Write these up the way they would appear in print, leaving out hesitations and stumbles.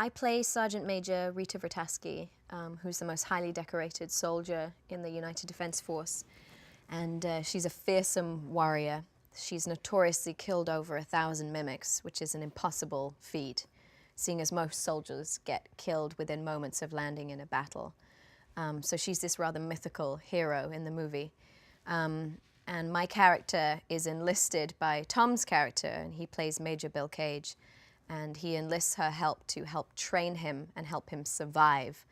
I play Sergeant Major Rita Vrataski, who's the most highly decorated soldier in the United Defense Force. And she's a fearsome warrior. She's notoriously killed over 1,000 mimics, which is an impossible feat, seeing as most soldiers get killed within moments of landing in a battle. So she's this rather mythical hero in the movie. And my character is enlisted by Tom's character, and he plays Major Bill Cage. And he enlists her help to help train him and help him survive.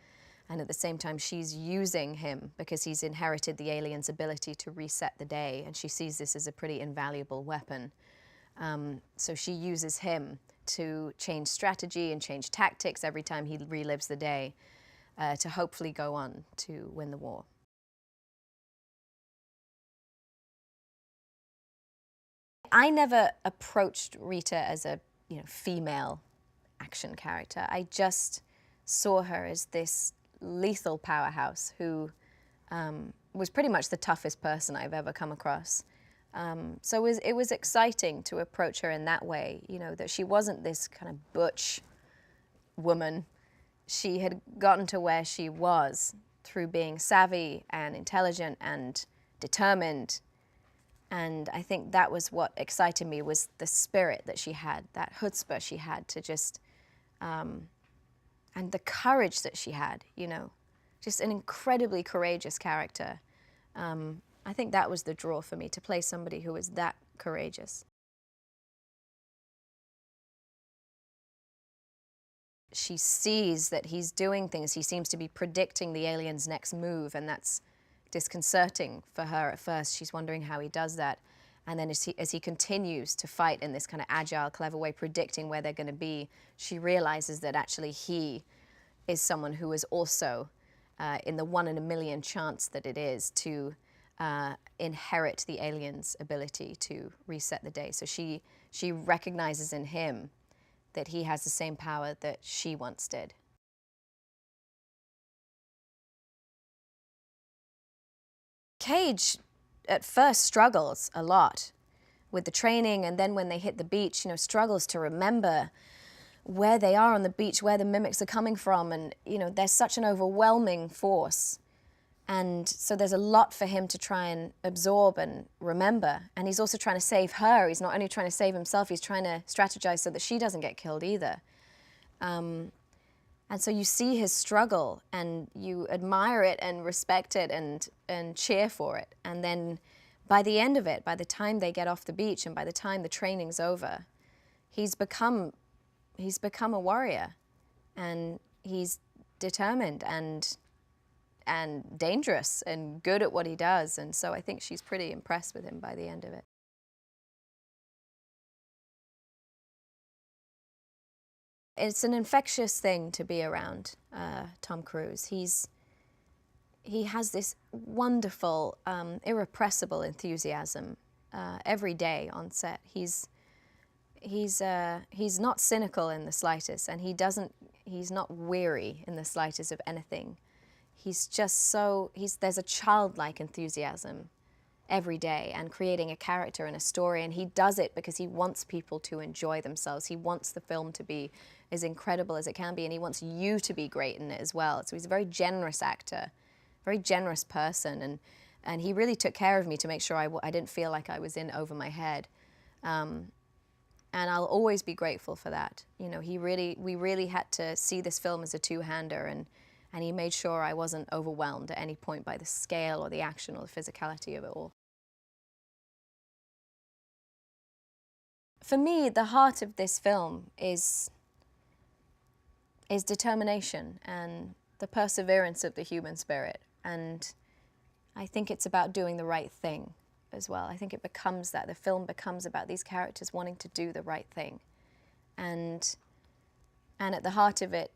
And at the same time, she's using him because he's inherited the alien's ability to reset the day, and she sees this as a pretty invaluable weapon. So she uses him to change strategy and change tactics every time he relives the day to hopefully go on to win the war. I never approached Rita as a female action character. I just saw her as this lethal powerhouse who was pretty much the toughest person I've ever come across. So it was exciting to approach her in that way, that she wasn't this kind of butch woman. She had gotten to where she was through being savvy and intelligent and determined. And I think that was what excited me, was the spirit that she had, that chutzpah she had to just, and the courage that she had, just an incredibly courageous character. I think that was the draw for me, to play somebody who was that courageous. She sees that he's doing things. He seems to be predicting the alien's next move, and that's disconcerting for her at first. She's wondering how he does that. And then as he continues to fight in this kind of agile, clever way, predicting where they're going to be, she realizes that actually he is someone who is also in the 1 in a million chance that it is to inherit the alien's ability to reset the day. So she recognizes in him that he has the same power that she once did. Cage at first struggles a lot with the training, and then when they hit the beach, struggles to remember where they are on the beach, where the mimics are coming from, and there's such an overwhelming force. And so there's a lot for him to try and absorb and remember. And he's also trying to save her. He's not only trying to save himself, he's trying to strategize so that she doesn't get killed either. And so you see his struggle, and you admire it and respect it and cheer for it. And then by the end of it, by the time they get off the beach and by the time the training's over, he's become a warrior, and he's determined and dangerous and good at what he does. And so I think she's pretty impressed with him by the end of it. It's an infectious thing to be around Tom Cruise. He has this wonderful, irrepressible enthusiasm every day on set. He's not cynical in the slightest, and he's not weary in the slightest of anything. He's just there's a childlike enthusiasm every day, and creating a character and a story, and he does it because he wants people to enjoy themselves. He wants the film to be as incredible as it can be, and he wants you to be great in it as well. So he's a very generous actor, very generous person, and he really took care of me to make sure I didn't feel like I was in over my head. And I'll always be grateful for that. We really had to see this film as a two-hander, and he made sure I wasn't overwhelmed at any point by the scale or the action or the physicality of it all. For me, the heart of this film is determination and the perseverance of the human spirit. And I think it's about doing the right thing as well. I think it becomes that. The film becomes about these characters wanting to do the right thing. And at the heart of it,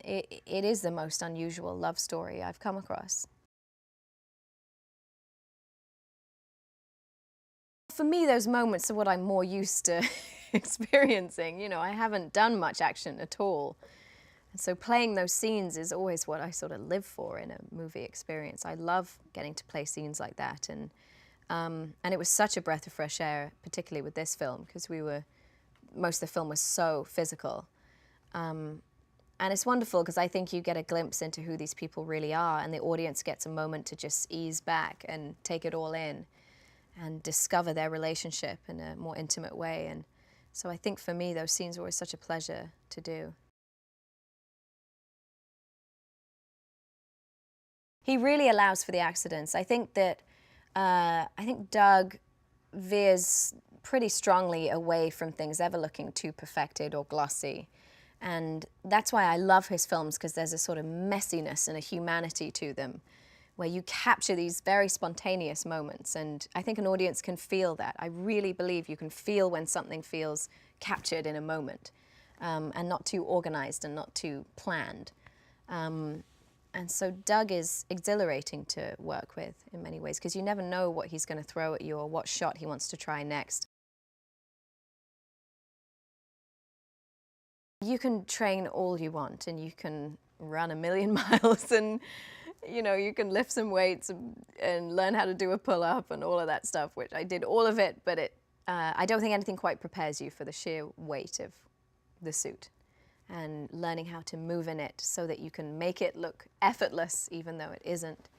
it is the most unusual love story I've come across. For me, those moments are what I'm more used to experiencing. I haven't done much action at all. And so playing those scenes is always what I sort of live for in a movie experience. I love getting to play scenes like that. And it was such a breath of fresh air, particularly with this film, because most of the film was so physical. And it's wonderful because I think you get a glimpse into who these people really are, and the audience gets a moment to just ease back and take it all in and discover their relationship in a more intimate way. And so I think for me, those scenes were always such a pleasure to do. He really allows for the accidents. I think that Doug veers pretty strongly away from things ever looking too perfected or glossy. And that's why I love his films, because there's a sort of messiness and a humanity to them, where you capture these very spontaneous moments. And I think an audience can feel that. I really believe you can feel when something feels captured in a moment, and not too organized and not too planned. And so Doug is exhilarating to work with in many ways, because you never know what he's going to throw at you or what shot he wants to try next. You can train all you want, and you can run 1,000,000 miles, and you can lift some weights and learn how to do a pull-up and all of that stuff, which I did all of it, but I don't think anything quite prepares you for the sheer weight of the suit. And learning how to move in it so that you can make it look effortless, even though it isn't.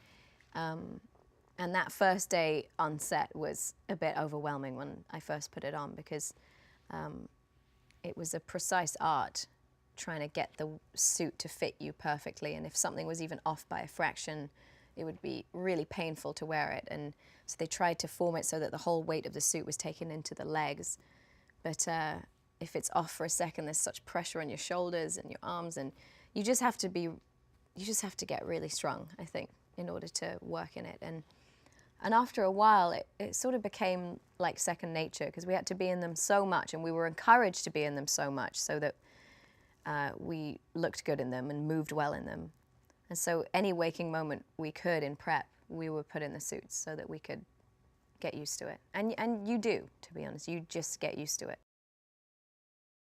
And that first day on set was a bit overwhelming when I first put it on, because it was a precise art trying to get the suit to fit you perfectly. And if something was even off by a fraction, it would be really painful to wear it. And so they tried to form it so that the whole weight of the suit was taken into the legs. But if it's off for a second, there's such pressure on your shoulders and your arms, and you just have to get really strong, I think, in order to work in it. And after a while, it sort of became like second nature, because we had to be in them so much, and we were encouraged to be in them so much, so that we looked good in them and moved well in them. And so any waking moment we could in prep, we were put in the suits so that we could get used to it. And you do, to be honest, you just get used to it.